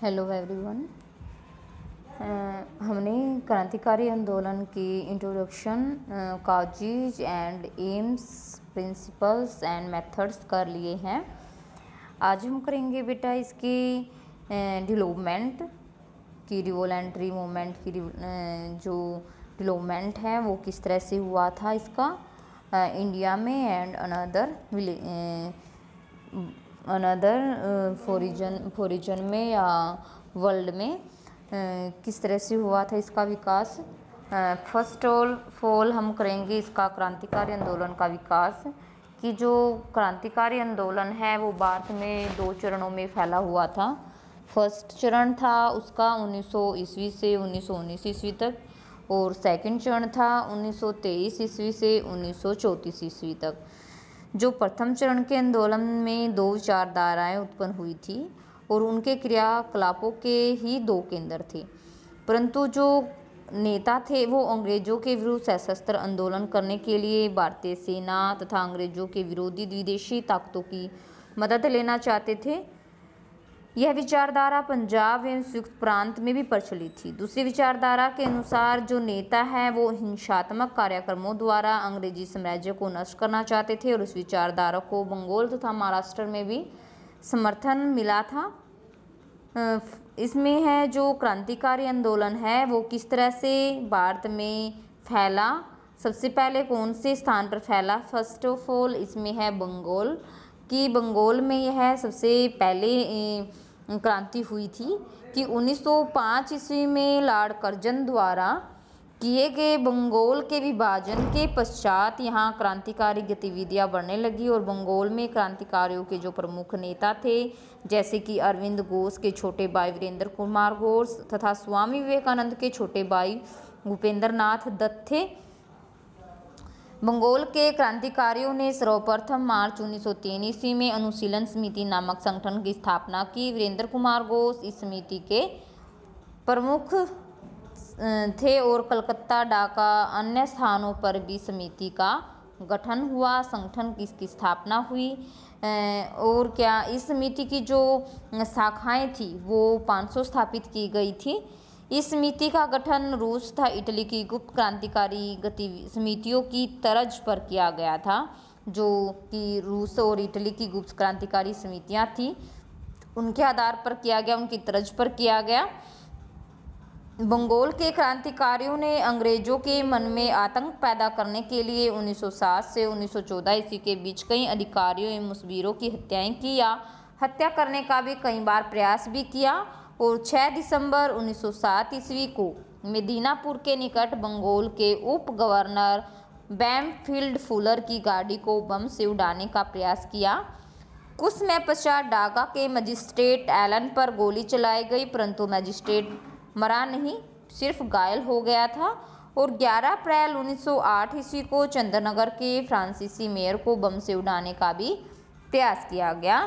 Hello everyone. हमने क्रांतिकारी आंदोलन की introduction, causes and AIIMS, principles and methods कर लिए हैं। आज हम करेंगे बेटा इसकी डेवलपमेंट की, रिवोलेंट्री मूवमेंट की जो डेवलपमेंट है वो किस तरह से हुआ था इसका इंडिया में एंड अनदर फॉरिजन में या वर्ल्ड में किस तरह से हुआ था इसका विकास। फर्स्ट ऑफ ऑल हम करेंगे इसका क्रांतिकारी आंदोलन का विकास, कि जो क्रांतिकारी आंदोलन है वो भारत में 2 चरणों में फैला हुआ था। फर्स्ट चरण था उसका 1900 ईस्वी से 1919 ईस्वी तक, और सेकंड चरण था 1923 ईस्वी से 1934 ईस्वी तक। जो प्रथम चरण के आंदोलन में 2 विचारधाराएं उत्पन्न हुई थी और उनके क्रियाकलापों के ही 2 केंद्र थे, परंतु जो नेता थे वो अंग्रेजों के विरुद्ध सशस्त्र आंदोलन करने के लिए भारतीय सेना तथा अंग्रेजों के विरोधी विदेशी ताकतों की मदद लेना चाहते थे। यह विचारधारा पंजाब एवं संयुक्त प्रांत में भी प्रचलित थी। दूसरी विचारधारा के अनुसार जो नेता है वो हिंसात्मक कार्यक्रमों द्वारा अंग्रेजी साम्राज्य को नष्ट करना चाहते थे, और उस विचारधारा को बंगाल तथा महाराष्ट्र में भी समर्थन मिला था। इसमें है जो क्रांतिकारी आंदोलन है वो किस तरह से भारत में फैला, सबसे पहले कौन से स्थान पर फैला। फर्स्ट ऑफ ऑल इसमें है बंगाल, कि बंगाल में यह सबसे पहले क्रांति हुई थी कि 1905 ईस्वी में लॉर्ड कर्जन द्वारा किए गए बंगाल के विभाजन के पश्चात यहाँ क्रांतिकारी गतिविधियाँ बढ़ने लगी, और बंगाल में क्रांतिकारियों के जो प्रमुख नेता थे जैसे कि अरविंद घोष के छोटे भाई वीरेंद्र कुमार घोष तथा स्वामी विवेकानंद के छोटे भाई भूपेंद्र नाथ दत्त थे। बंगाल के क्रांतिकारियों ने सर्वप्रथम मार्च 1903 ईस्वी में अनुशीलन समिति नामक संगठन की स्थापना की। वीरेंद्र कुमार घोष इस समिति के प्रमुख थे और कलकत्ता, ढाका, अन्य स्थानों पर भी समिति का गठन हुआ, संगठन की इसकी स्थापना हुई। और क्या इस समिति की जो शाखाएं थी वो 500 स्थापित की गई थी। इस समिति का गठन रूस तथा इटली की गुप्त क्रांतिकारी समितियों की तर्ज पर किया गया था, जो कि रूस और इटली की गुप्त क्रांतिकारी समितियां थी उनके आधार पर किया गया, उनकी तर्ज पर किया गया। बंगाल के क्रांतिकारियों ने अंग्रेजों के मन में आतंक पैदा करने के लिए 1907 से 1914 ईस्वी के बीच कई अधिकारियों एवं मुखबिरों की हत्याएं की या हत्या करने का भी कई बार प्रयास भी किया, और 6 दिसंबर 1907 ईस्वी को मेदिनीपुर के निकट बंगाल के उप गवर्नर बैमफील्ड फुलर की गाड़ी को बम से उड़ाने का प्रयास किया। कुछ समय पश्चात ढाका के मजिस्ट्रेट एलन पर गोली चलाई गई, परंतु मजिस्ट्रेट मरा नहीं, सिर्फ घायल हो गया था। और 11 अप्रैल 1908 ईस्वी को चंद्रनगर के फ्रांसीसी मेयर को बम से उड़ाने का भी प्रयास किया गया।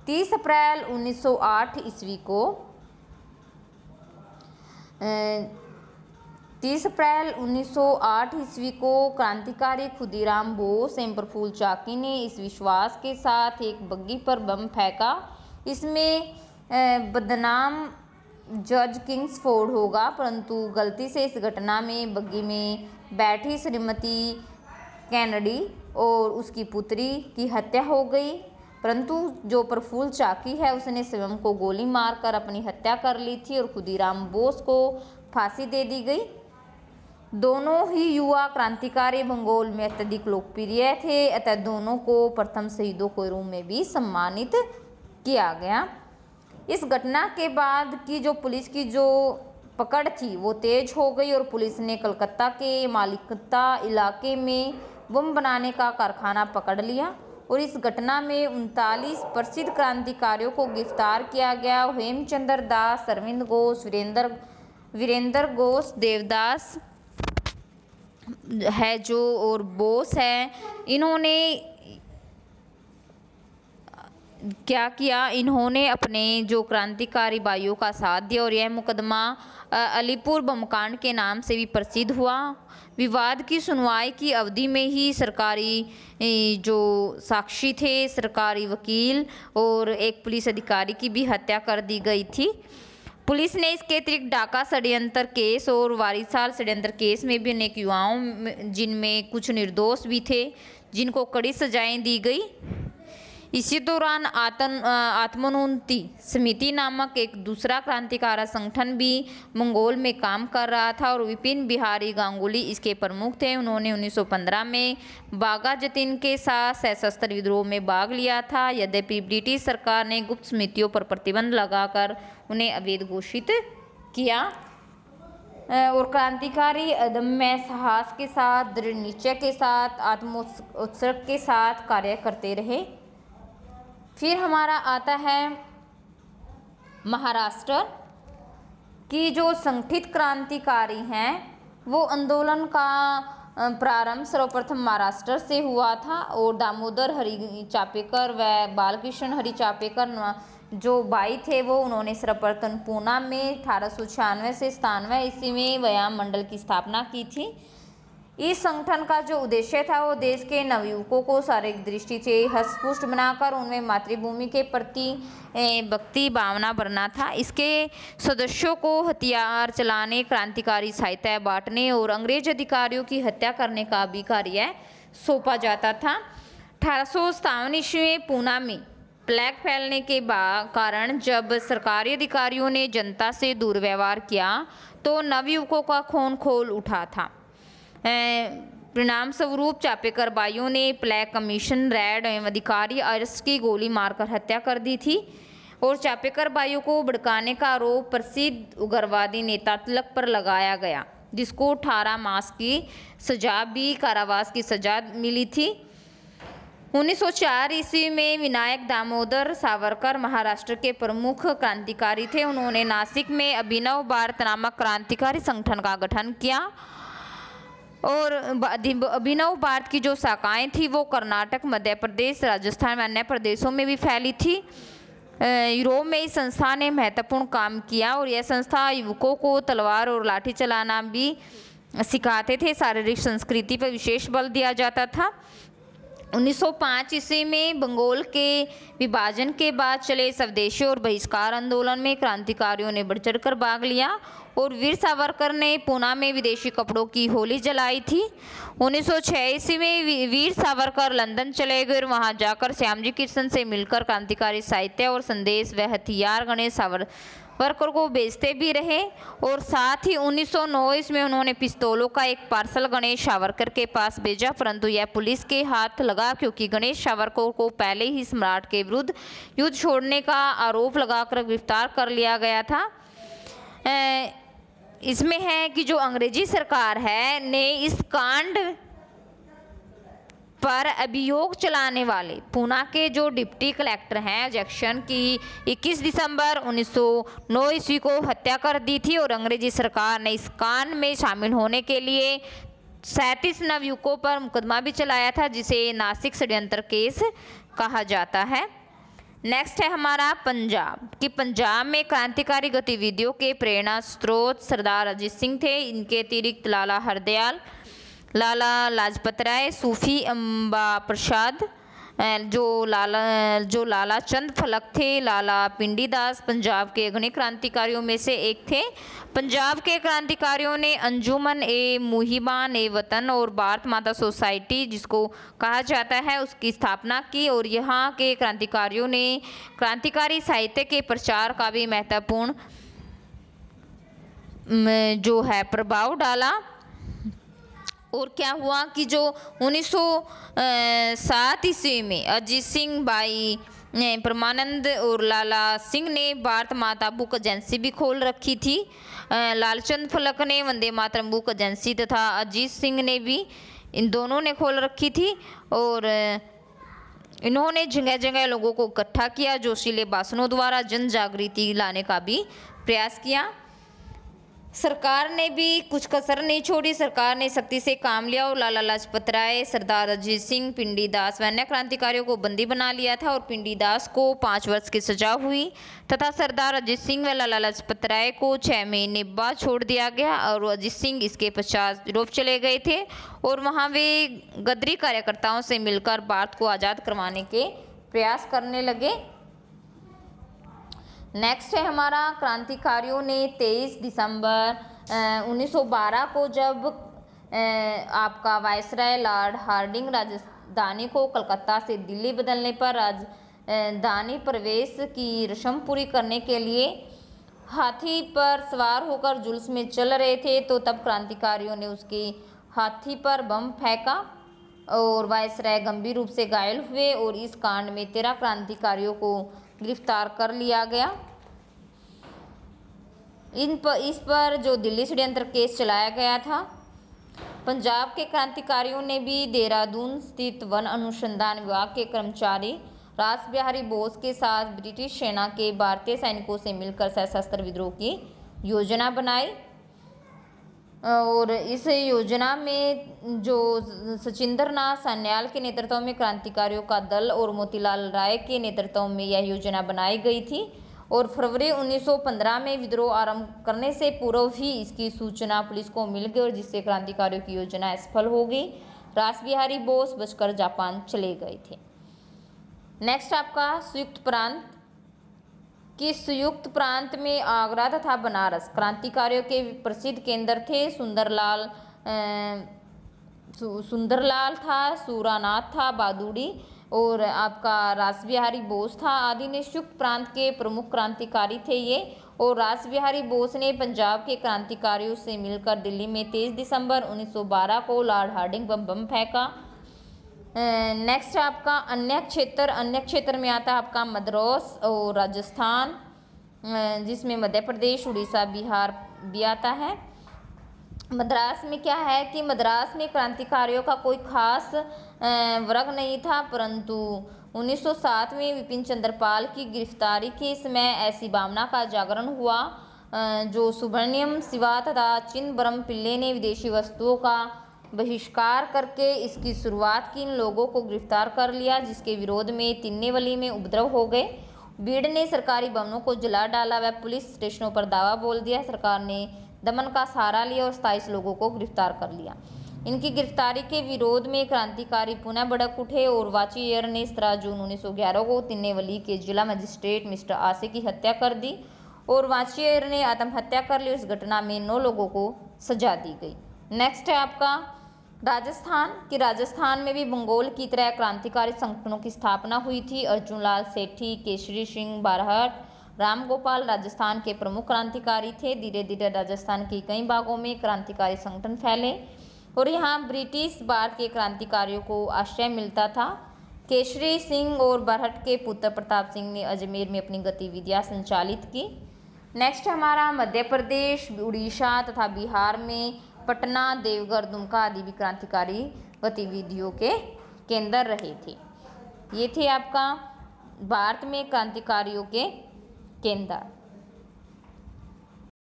30 अप्रैल 1908 ईस्वी को 30 अप्रैल 1908 ईस्वी को क्रांतिकारी खुदीराम बोस एवं प्रफुल्ल चाकी ने इस विश्वास के साथ एक बग्गी पर बम फेंका, इसमें बदनाम जॉर्ज किंग्सफोर्ड होगा, परंतु गलती से इस घटना में बग्गी में बैठी श्रीमती कैनेडी और उसकी पुत्री की हत्या हो गई। परंतु जो प्रफुल्ल चाकी है उसने स्वयं को गोली मारकर अपनी हत्या कर ली थी और खुदीराम बोस को फांसी दे दी गई। दोनों ही युवा क्रांतिकारी बंगाल में अत्यधिक लोकप्रिय थे, अतः दोनों को प्रथम शहीदों के रूप में भी सम्मानित किया गया। इस घटना के बाद की जो पुलिस की जो पकड़ थी वो तेज हो गई, और पुलिस ने कलकत्ता के मालिकता इलाके में बम बनाने का कारखाना पकड़ लिया, और इस घटना में 39 प्रसिद्ध क्रांतिकारियों को गिरफ्तार किया गया। हेमचंद्र दास, अरविंद घोष, वीरेंद्र घोष, देवदास है जो, और बोस है, इन्होंने क्या किया, इन्होंने अपने जो क्रांतिकारी भाइयों का साथ दिया, और यह मुकदमा अलीपुर बमकांड के नाम से भी प्रसिद्ध हुआ। विवाद की सुनवाई की अवधि में ही सरकारी जो साक्षी थे, सरकारी वकील और एक पुलिस अधिकारी की भी हत्या कर दी गई थी। पुलिस ने इसके अतिरिक्त डाका षड्यंत्र केस और वारिसाल षड्यंत्र केस में भी अनेक युवाओं जिनमें कुछ निर्दोष भी थे जिनको कड़ी सजाएं दी गई। इसी दौरान आत्मोन्नति समिति नामक एक दूसरा क्रांतिकारी संगठन भी मंगोल में काम कर रहा था और विपिन बिहारी गांगुली इसके प्रमुख थे। उन्होंने 1915 में बागा जतीन के साथ सशस्त्र विद्रोह में भाग लिया था। यद्यपि ब्रिटिश सरकार ने गुप्त समितियों पर प्रतिबंध लगाकर उन्हें अवैध घोषित किया और क्रांतिकारी अदम्य साहस के साथ, दृढ़ निश्चय के साथ, आत्मोत्सर्ग के साथ कार्य करते रहे। फिर हमारा आता है महाराष्ट्र की जो संगठित क्रांतिकारी हैं वो आंदोलन का प्रारंभ सर्वप्रथम महाराष्ट्र से हुआ था और दामोदर हरि चापेकर व बालकृष्ण हरि चापेकर जो भाई थे वो उन्होंने सर्वप्रथम पूना में 1896 से 97 ईस्वी में व्यायाम मंडल की स्थापना की थी। इस संगठन का जो उद्देश्य था वो देश के नवयुवकों को शारीरिक दृष्टि से हष्टपुष्ट बनाकर उनमें मातृभूमि के प्रति भक्ति भावना भरना था। इसके सदस्यों को हथियार चलाने, क्रांतिकारी सहायता बांटने और अंग्रेज अधिकारियों की हत्या करने का भी कार्य सौंपा जाता था। 1857 ईस्वी में पूना में प्लेग फैलने के कारण जब सरकारी अधिकारियों ने जनता से दुर्व्यवहार किया तो नवयुवकों का खून खोल उठा था। परिणाम स्वरूप चापेकर भाइयों ने प्लेग कमीशन रेड एवं अधिकारी अरेस्ट की गोली मारकर हत्या कर दी थी और चापेकर भाइयों को भड़काने का आरोप प्रसिद्ध उग्रवादी नेता तिलक पर लगाया गया, जिसको 18 मास की सजा भी कारावास की सजा मिली थी। 1904 ईस्वी में विनायक दामोदर सावरकर महाराष्ट्र के प्रमुख क्रांतिकारी थे। उन्होंने नासिक में अभिनव भारत नामक क्रांतिकारी संगठन का गठन किया और अभिनव भारत की जो शाखाएं थी वो कर्नाटक, मध्य प्रदेश, राजस्थान व अन्य प्रदेशों में भी फैली थी। यूरोप में इस संस्था ने महत्वपूर्ण काम किया और यह संस्था युवकों को तलवार और लाठी चलाना भी सिखाते थे। शारीरिक संस्कृति पर विशेष बल दिया जाता था। 1905 ईस्वी में बंगाल के विभाजन के बाद चले स्वदेशी और बहिष्कार आंदोलन में क्रांतिकारियों ने बढ़ चढ़कर भाग लिया और वीर सावरकर ने पूना में विदेशी कपड़ों की होली जलाई थी। 1906 ईस्वी में वीर सावरकर लंदन चले गए और वहां जाकर श्यामजी कृष्ण से मिलकर क्रांतिकारी साहित्य और संदेश व हथियार गणेश सावरकर को बेचते भी रहे और साथ ही 1909 ईस्वी में उन्होंने पिस्तौलों का एक पार्सल गणेश सावरकर के पास भेजा, परंतु यह पुलिस के हाथ लगा क्योंकि गणेश सावरकर को पहले ही सम्राट के विरुद्ध युद्ध छोड़ने का आरोप लगाकर गिरफ्तार कर लिया गया था। इसमें है कि जो अंग्रेजी सरकार है ने इस कांड पर अभियोग चलाने वाले पूना के जो डिप्टी कलेक्टर हैं जैक्सन की 21 दिसंबर 1909 ईस्वी को हत्या कर दी थी और अंग्रेजी सरकार ने इस कांड में शामिल होने के लिए 37 नवयुवकों पर मुकदमा भी चलाया था, जिसे नासिक षड्यंत्र केस कहा जाता है। नेक्स्ट है हमारा पंजाब कि पंजाब में क्रांतिकारी गतिविधियों के प्रेरणा स्रोत सरदार अजीत सिंह थे। इनके अतिरिक्त लाला हरदयाल, लाला लाजपत राय, सूफी अम्बा प्रसाद, जो लाला चंद फलक थे, लाला पिंडी दास पंजाब के अग्रणी क्रांतिकारियों में से एक थे। पंजाब के क्रांतिकारियों ने अंजुमन ए मुहिबान ए वतन और भारत माता सोसाइटी जिसको कहा जाता है उसकी स्थापना की और यहाँ के क्रांतिकारियों ने क्रांतिकारी साहित्य के प्रचार का भी महत्वपूर्ण जो है प्रभाव डाला। और क्या हुआ कि जो 1907 ईस्वी में अजीत सिंह भाई परमानंद और लाला सिंह ने भारत माता बुक एजेंसी भी खोल रखी थी। लालचंद फलक ने वंदे मातरम बुक एजेंसी तथा अजीत सिंह ने भी इन दोनों ने खोल रखी थी और इन्होंने जगह जगह लोगों को इकट्ठा किया, जोशीले भाषणों द्वारा जन जागृति लाने का भी प्रयास किया। सरकार ने भी कुछ कसर नहीं छोड़ी, सरकार ने सख्ती से काम लिया और लाला लाजपत राय, सरदार अजीत सिंह, पिंडी दास व अन्य क्रांतिकारियों को बंदी बना लिया था और पिंडी दास को 5 वर्ष की सजा हुई तथा सरदार अजीत सिंह व लाला लाजपत राय को 6 महीने बाद छोड़ दिया गया और अजीत सिंह इसके पश्चात यूरोप चले गए थे और वहाँ वे गदरी कार्यकर्ताओं से मिलकर भारत को आज़ाद करवाने के प्रयास करने लगे। नेक्स्ट है हमारा, क्रांतिकारियों ने 23 दिसंबर 1912 को जब आपका वायसराय लॉर्ड हार्डिंग राजधानी को कलकत्ता से दिल्ली बदलने पर राजधानी प्रवेश की रस्म पूरी करने के लिए हाथी पर सवार होकर जुलूस में चल रहे थे, तो तब क्रांतिकारियों ने उसके हाथी पर बम फेंका और वायसराय गंभीर रूप से घायल हुए और इस कांड में 13 क्रांतिकारियों को गिरफ्तार कर लिया गया। इस पर जो दिल्ली षड्यंत्र केस चलाया गया था। पंजाब के क्रांतिकारियों ने भी देहरादून स्थित वन अनुसंधान विभाग के कर्मचारी रास बिहारी बोस के साथ ब्रिटिश सेना के भारतीय सैनिकों से मिलकर सशस्त्र विद्रोह की योजना बनाई और इस योजना में जो सचिंद्र नाथ सान्याल के नेतृत्व में क्रांतिकारियों का दल और मोतीलाल राय के नेतृत्व में यह योजना बनाई गई थी और फरवरी 1915 में विद्रोह आरंभ करने से पूर्व ही इसकी सूचना पुलिस को मिल गई और जिससे क्रांतिकारियों की योजना असफल हो गई। रास बिहारी बोस बचकर जापान चले गए थे। नेक्स्ट आपका संयुक्त प्रांत। कि संयुक्त प्रांत में आगरा तथा बनारस क्रांतिकारियों के प्रसिद्ध केंद्र थे। सुंदरलाल था, सूरानाथ था, बहादुरी और आपका रास बिहारी बोस था आदि ने संयुक्त प्रांत के प्रमुख क्रांतिकारी थे ये। और रास बिहारी बोस ने पंजाब के क्रांतिकारियों से मिलकर दिल्ली में 23 दिसंबर 1912 को लॉर्ड हार्डिंग बम फेंका। नेक्स्ट आपका अन्य क्षेत्र में आता है आपका मद्रास और राजस्थान, जिसमें मध्य प्रदेश, उड़ीसा, बिहार भी आता है। मद्रास में क्या है कि मद्रास में क्रांतिकारियों का कोई खास वर्ग नहीं था, परंतु 1907 में विपिन चंद्रपाल की गिरफ्तारी के समय ऐसी भावना का जागरण हुआ जो सुब्रमण्यम शिवा तथा चिदंबरम पिल्ले ने विदेशी वस्तुओं का बहिष्कार करके इसकी शुरुआत की। इन लोगों को गिरफ्तार कर लिया, जिसके विरोध में तिन्नेवली में उपद्रव हो गए। भीड़ ने सरकारी भवनों को जला डाला व पुलिस स्टेशनों पर दावा बोल दिया। सरकार ने दमन का सहारा लिया और 27 लोगों को गिरफ्तार कर लिया। इनकी गिरफ्तारी के विरोध में क्रांतिकारी पुनः भड़क उठे और वाचियर ने 17 जून 1911 को तिन्नेवली के जिला मजिस्ट्रेट मिस्टर आसे की हत्या कर दी और वाचियर ने आत्महत्या कर ली। इस घटना में 9 लोगों को सजा दी गई। नेक्स्ट है आपका राजस्थान। कि राजस्थान में भी बंगाल की तरह क्रांतिकारी संगठनों की स्थापना हुई थी। अर्जुनलाल सेठी, केसरी सिंह बारहट, राम गोपाल राजस्थान के प्रमुख क्रांतिकारी थे। धीरे धीरे राजस्थान के कई भागों में क्रांतिकारी संगठन फैले और यहाँ ब्रिटिश भारत के क्रांतिकारियों को आश्रय मिलता था। केसरी सिंह और बारहट के पुत्र प्रताप सिंह ने अजमेर में अपनी गतिविधियाँ संचालित की। नेक्स्ट हमारा मध्य प्रदेश, उड़ीसा तथा बिहार में पटना, देवघर, दुमका आदि भी क्रांतिकारी गतिविधियों के केंद्र रहे थे। ये थे आपका भारत में क्रांतिकारियों के केंद्र।